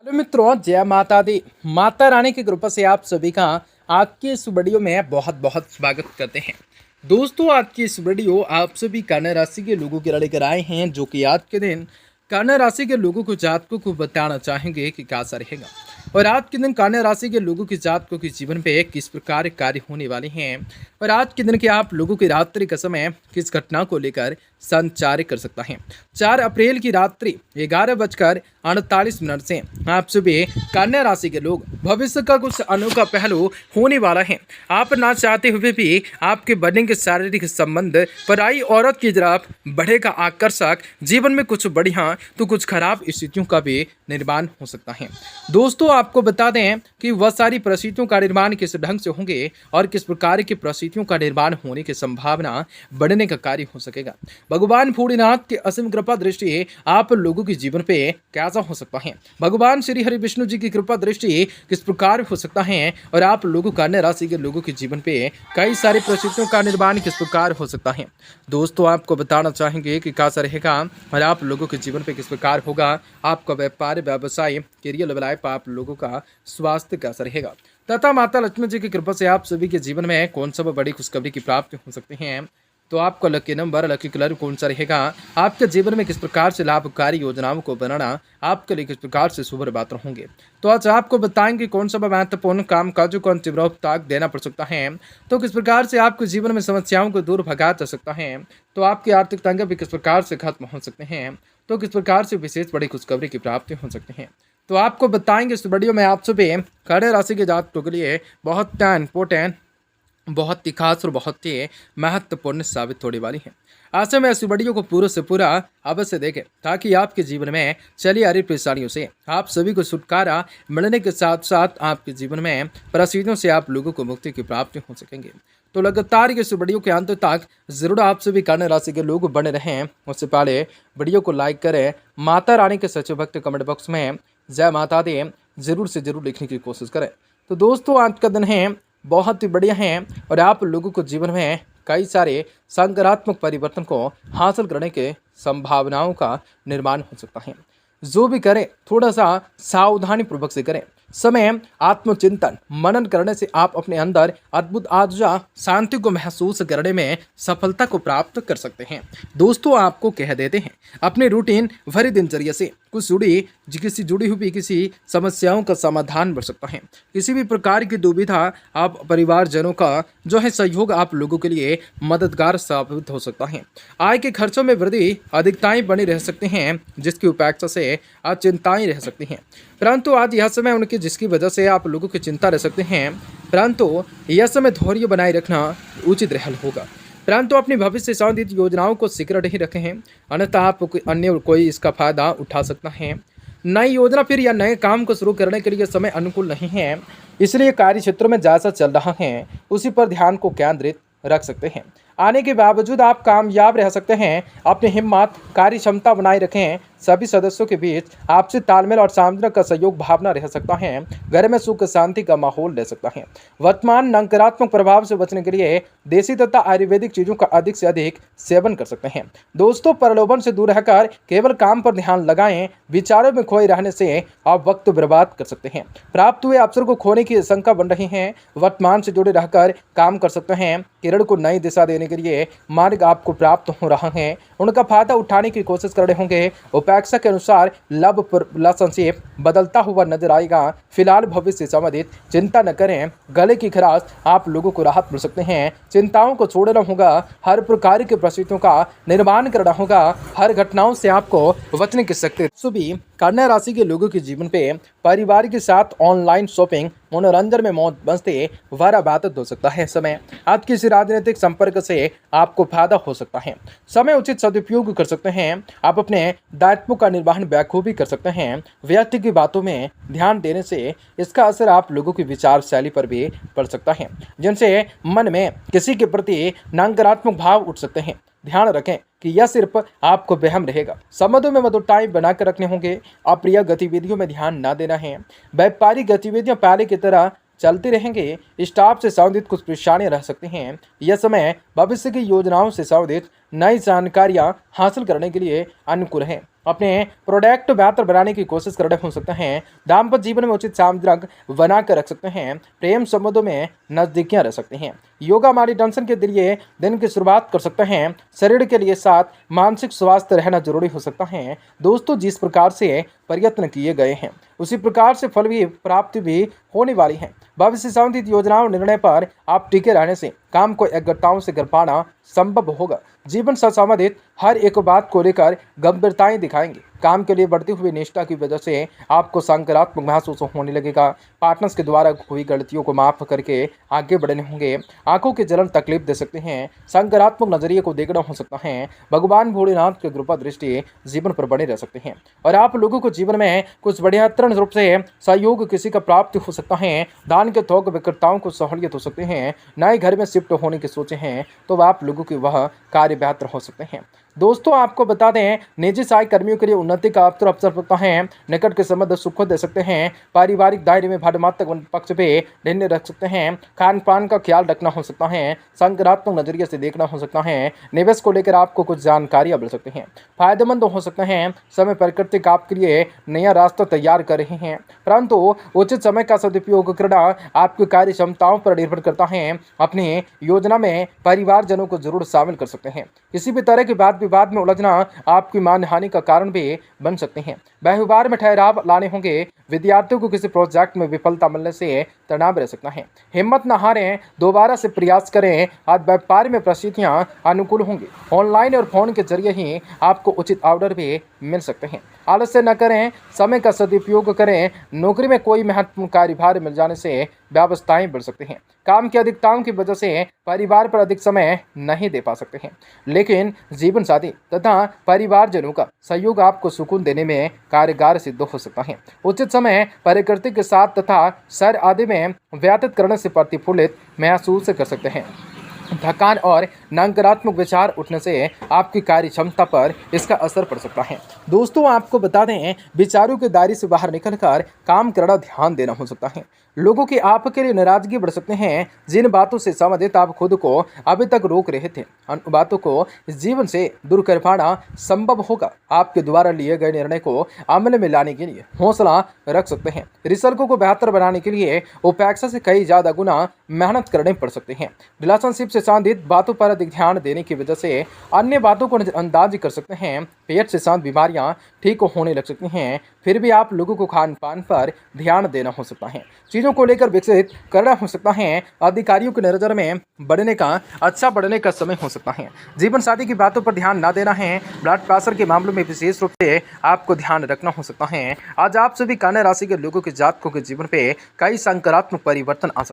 Hello मित्रों, जय माता दी। माता रानी की कृपा से आप सभी का आज की इस वीडियो में बहुत बहुत स्वागत करते हैं। दोस्तों, आज की इस वीडियो आप सभी कन्या राशि के लोगों के लेकर आए हैं, जो कि आज के दिन कन्या राशि के लोगों को जातकों को बताना चाहेंगे कि कैसा रहेगा और आज के दिन कन्या राशि के लोगों की जातकों के जीवन पे किस प्रकार कार्य होने वाले हैं और आज के दिन के आप लोगों की रात्रि का समय किस घटना को लेकर संचार कर सकता है। 4 अप्रैल की रात्रि 11:48 से आप सभी कन्या राशि के लोग भविष्य का कुछ अनोखा पहलू होने वाला है। आप ना चाहते हुए भी आपके बनेंगे शारीरिक संबंध पराई औरत की तरफ बढ़ेगा आकर्षक। जीवन में कुछ बढ़िया तो कुछ खराब स्थितियों का भी निर्माण हो सकता है। दोस्तों, आपको बता दें कि वह सारी परिस्थितियों का निर्माण किस ढंग से होंगे और किस प्रकार की परिस्थितियों का निर्माण होने की संभावना बढ़ने का कार्य हो सकेगा। भगवान भोलेनाथ की असीम कृपा दृष्टि आप लोगों के जीवन पे कैसा हो सकता है, भगवान श्री हरि विष्णु जी की कृपा दृष्टि किस प्रकार हो सकता है और आप लोगों कन्या राशि के लोगों के जीवन पे कई सारी परिस्थितियों का निर्माण किस प्रकार हो सकता है। दोस्तों, आपको बताना चाहेंगे कि कैसा रहेगा और आप लोगों के जीवन पे किस प्रकार होगा आपका व्यापार, व्यवसाय, करियर लाइफ, आप लोगों का स्वास्थ्य कैसा रहेगा तथा माता लक्ष्मी जी की कृपा से आप सभी के जीवन में कौन सा बड़ी खुशखबरी की प्राप्ति हो सकती है। तो आपका लकी नंबर, लकी कलर कौन सा रहेगा, आपके जीवन में किस प्रकार से लाभकारी योजनाओं को बनाना आपके लिए किस प्रकार से शुभ बात होंगे। तो आज आपको बताएंगे कौन सा महत्वपूर्ण काम काजों को अंतिम ताक देना पड़ सकता है, तो किस प्रकार से आपके जीवन में समस्याओं को दूर भगाया जा सकता है, तो आपकी आर्थिक तंगी भी किस प्रकार से खत्म हो सकते हैं, तो किस प्रकार से विशेष बड़ी खुशखबरी की प्राप्ति हो सकती है। तो आपको बताएंगे इस वीडियो में आप सभी कन्या राशि के जातकों के लिए बहुत इंपॉर्टेंट, बहुत ही खास और बहुत ही महत्वपूर्ण साबित होने वाली है। ऐसे में इस वीडियो को पूरा से पूरा अवश्य देखें ताकि आपके जीवन में चली आ रही परेशानियों से आप सभी को छुटकारा मिलने के साथ साथ आपके जीवन में परिस्थितियों से आप लोगों को मुक्ति की प्राप्ति हो सकेंगे। तो लगातार इस वीडियो के अंत तक जरूर आप सभी कन्या राशि के लोग बने रहें। उससे पहले वीडियो को लाइक करें, माता रानी के सच्चे भक्त कमेंट बॉक्स में जय माता दी जरूर से जरूर लिखने की कोशिश करें। तो दोस्तों, आज का दिन है बहुत ही बढ़िया है और आप लोगों को जीवन में कई सारे सकारात्मक परिवर्तन को हासिल करने के संभावनाओं का निर्माण हो सकता है। जो भी करें थोड़ा सा सावधानी पूर्वक से करें। समय आत्मचिंतन मनन करने से आप अपने अंदर अद्भुत ऊर्जा शांति को महसूस करने में सफलता को प्राप्त कर सकते हैं। दोस्तों, आपको कह देते हैं अपने रूटीन भरी दिनचर्या से कुछ जुड़ी हुई किसी समस्याओं का समाधान बढ़ सकता है। किसी भी प्रकार की दुविधा आप परिवारजनों का जो है सहयोग आप लोगों के लिए मददगार साबित हो सकता है। आय के खर्चों में वृद्धि अधिकताएं बनी रह सकती हैं, जिसकी उपेक्षा से आज चिंताएं रह सकती हैं, परंतु आज यह समय उनकी जिसकी वजह से आप लोगों की चिंता रह सकते हैं, परंतु यह समय धैर्य बनाए रखना उचित रहल होगा। परंतु अपनी भविष्य संबंधित योजनाओं को सीक्रेट ही रखें, अन्यथा आप अन्य कोई इसका फायदा उठा सकता है। नई योजना फिर या नए काम को शुरू करने के लिए समय अनुकूल नहीं है, इसलिए कार्य क्षेत्र में जैसा चल रहा है उसी पर ध्यान को केंद्रित रख सकते हैं। आने के बावजूद आप कामयाब रह सकते हैं। अपनी हिम्मत, कार्य क्षमता बनाए रखें। सभी सदस्यों के बीच आपसी तालमेल और सामंजस्य का सहयोग भावना रह सकता है। घर में सुख शांति का माहौल रह सकता है। वर्तमान नकारात्मक प्रभाव से बचने के लिए देसी तथा आयुर्वेदिक चीजों का अधिक से अधिक सेवन कर सकते हैं। दोस्तों, प्रलोभन से दूर रहकर केवल काम पर ध्यान लगाएं। विचारों में खोए रहने से आप वक्त बर्बाद कर सकते हैं। प्राप्त हुए अवसर को खोने की आशंका बन रही है। वर्तमान से जुड़े रहकर काम कर सकते हैं। किरण को नई दिशा देने के लिए मार्ग आपको प्राप्त हो रहा है, उनका फायदा उठाने की कोशिश कर रहे होंगे। उपेक्षा के अनुसार संक्षेप बदलता हुआ नजर आएगा। फिलहाल भविष्य से संबंधित चिंता न करें। गले की खराश आप लोगों को राहत मिल सकते हैं। चिंताओं को छोड़ना होगा। हर प्रकार की परिस्थितियों का निर्माण करना होगा। हर घटनाओं से आपको बचने की शक्ति। सुबह कन्या राशि के लोगों के जीवन पे परिवार के साथ ऑनलाइन शॉपिंग, मनोरंजन में मौज मस्ती वारा बाधित हो सकता है। समय आज किसी राजनीतिक संपर्क से आपको फायदा हो सकता है। समय उचित सदुपयोग कर सकते हैं। आप अपने दायित्वों का निर्वहन बखूबी कर सकते हैं। व्यक्ति की बातों में ध्यान देने से इसका असर आप लोगों की विचार शैली पर भी पड़ सकता है, जिनसे मन में किसी के प्रति नकारात्मक भाव उठ सकते हैं। ध्यान रखें कि यह सिर्फ आपको वहम रहेगा। संबंधों में मधुरताएं बनाकर रखने होंगे। अप्रिय गतिविधियों में ध्यान न देना है। व्यापारिक गतिविधियां पहले की तरह चलते रहेंगे। स्टाफ से संबंधित कुछ परेशानियां रह सकती हैं। यह समय भविष्य की योजनाओं से संबंधित नई जानकारियां हासिल करने के लिए अनुकूल है। अपने प्रोडक्ट बेहतर बनाने की कोशिश कर रहे हो सकते हैं। दाम्पत्य जीवन में उचित सामंजस्य बनाकर रख सकते हैं। प्रेम संबंधों में नजदीकियां रह सकती हैं। योगा मेडिटेशन के जरिए दिन की शुरुआत कर सकते हैं। शरीर के लिए साथ मानसिक स्वास्थ्य रहना जरूरी हो सकता है। दोस्तों, जिस प्रकार से प्रयत्न किए गए हैं उसी प्रकार से फल भी प्राप्ति भी होने वाली है। भविष्य संबंधित योजनाओं निर्णय पर आप टिके रहने से काम को एकाग्रताओं से कर पाना संभव होगा। जीवन से संबंधित हर एक बात को लेकर गंभीरताएं दिखाएंगे। काम के लिए बढ़ती हुई निष्ठा की वजह से आपको सकारात्मक महसूस होने लगेगा। पार्टनर्स के द्वारा हुई गलतियों को माफ करके आगे बढ़ने होंगे। आंखों की जलन तकलीफ दे सकते हैं। सकारात्मक नजरिए को देखना हो सकता है। भगवान भोलेनाथ के कृपा दृष्टि जीवन पर बने रह सकते हैं और आप लोगों को जीवन में कुछ बेहतर रूप से सहयोग किसी का प्राप्त हो सकता है। दान के थोक विक्रेताओं को सहूलियत हो सकते हैं। नए घर में शिफ्ट होने की सोचे हैं तो आप लोगों की वह कार्य बेहतर हो सकते हैं। दोस्तों, आपको बता दें, निजी सहायक कर्मियों के लिए उन्नति का अवसर होता है। निकट के संबंध सुख दे सकते हैं। पारिवारिक दायरे में भावनात्मक पक्ष पे निर्णय रख सकते हैं। खान पान का ख्याल रखना हो सकता है। सकारात्मक नजरिए से देखना हो सकता है। निवेश को लेकर आपको कुछ जानकारियां मिल सकती हैं। फायदेमंद हो सकते हैं। समय प्राकृतिक आपके लिए नया रास्ता तैयार कर रहे हैं, परंतु उचित समय का सदुपयोग करना आपकी कार्य क्षमताओं पर निर्भर करता है। अपनी योजना में परिवारजनों को जरूर शामिल कर सकते हैं। किसी भी तरह की बात विवाद में उलझना आपकी मानहानि का कारण भी बन सकते हैं। व्यवहार में ठहराव लाने होंगे। विद्यार्थियों को किसी प्रोजेक्ट में विफलता मिलने से तनाव रह सकता है। हिम्मत न हारें, दोबारा से प्रयास करें। आज व्यापार में परिस्थितियां अनुकूल होंगी। ऑनलाइन और फोन के जरिए ही आपको उचित ऑर्डर भी मिल सकते हैं। आलस्य न करें, समय का सदुपयोग करें। नौकरी में कोई महत्वपूर्ण कार्यभार मिल जाने से व्यवस्थाएं बढ़ सकती हैं। काम की अधिकताओं की वजह से परिवार पर अधिक समय नहीं दे पा सकते हैं, लेकिन जीवन साथी तथा परिवारजनों का सहयोग आपको सुकून देने में कारगर सिद्ध हो सकता है। उचित समय प्रकृति के साथ तथा सैर आदि में व्यतीत करने से प्रतिफलित महसूस कर सकते हैं। थकान और नकारात्मक विचार उठने से आपकी कार्य क्षमता पर इसका असर पड़ सकता है। दोस्तों, आपको बता दें, विचारों के दायरे से बाहर निकलकर काम करना ध्यान देना हो सकता है। लोगों की आपके लिए नाराजगी बढ़ सकते हैं। जिन बातों से संबंधित आप खुद को अभी तक रोक रहे थे, उन बातों को इस जीवन से दूर कर पाना संभव होगा। आपके द्वारा लिए गए निर्णय को अमल में लाने के लिए हौसला रख सकते हैं। रिजल्टों को बेहतर बनाने के लिए उपेक्षा से कई ज्यादा गुना मेहनत करने पड़ सकते हैं। रिलेशनशिप से संबंधित बातों पर अधिक ध्यान देने की वजह से अन्य बातों को नजरअंदाज कर सकते हैं। पेट से संबंधित बीमारियां ठीक होने लग सकती हैं। फिर भी आप लोगों को खान पान पर ध्यान देना हो सकता है। चीज़ों को लेकर विकसित करना हो सकता है। अधिकारियों की नज़र में बढ़ने का समय हो सकता है। जीवन साथी की बातों पर ध्यान न देना है। ब्लड प्रेशर के मामलों में विशेष रूप से आपको ध्यान रखना हो सकता है। आज आप सभी कन्या राशि के लोगों के जातकों के जीवन पे कई सकारात्मक परिवर्तन आ सकते हैं।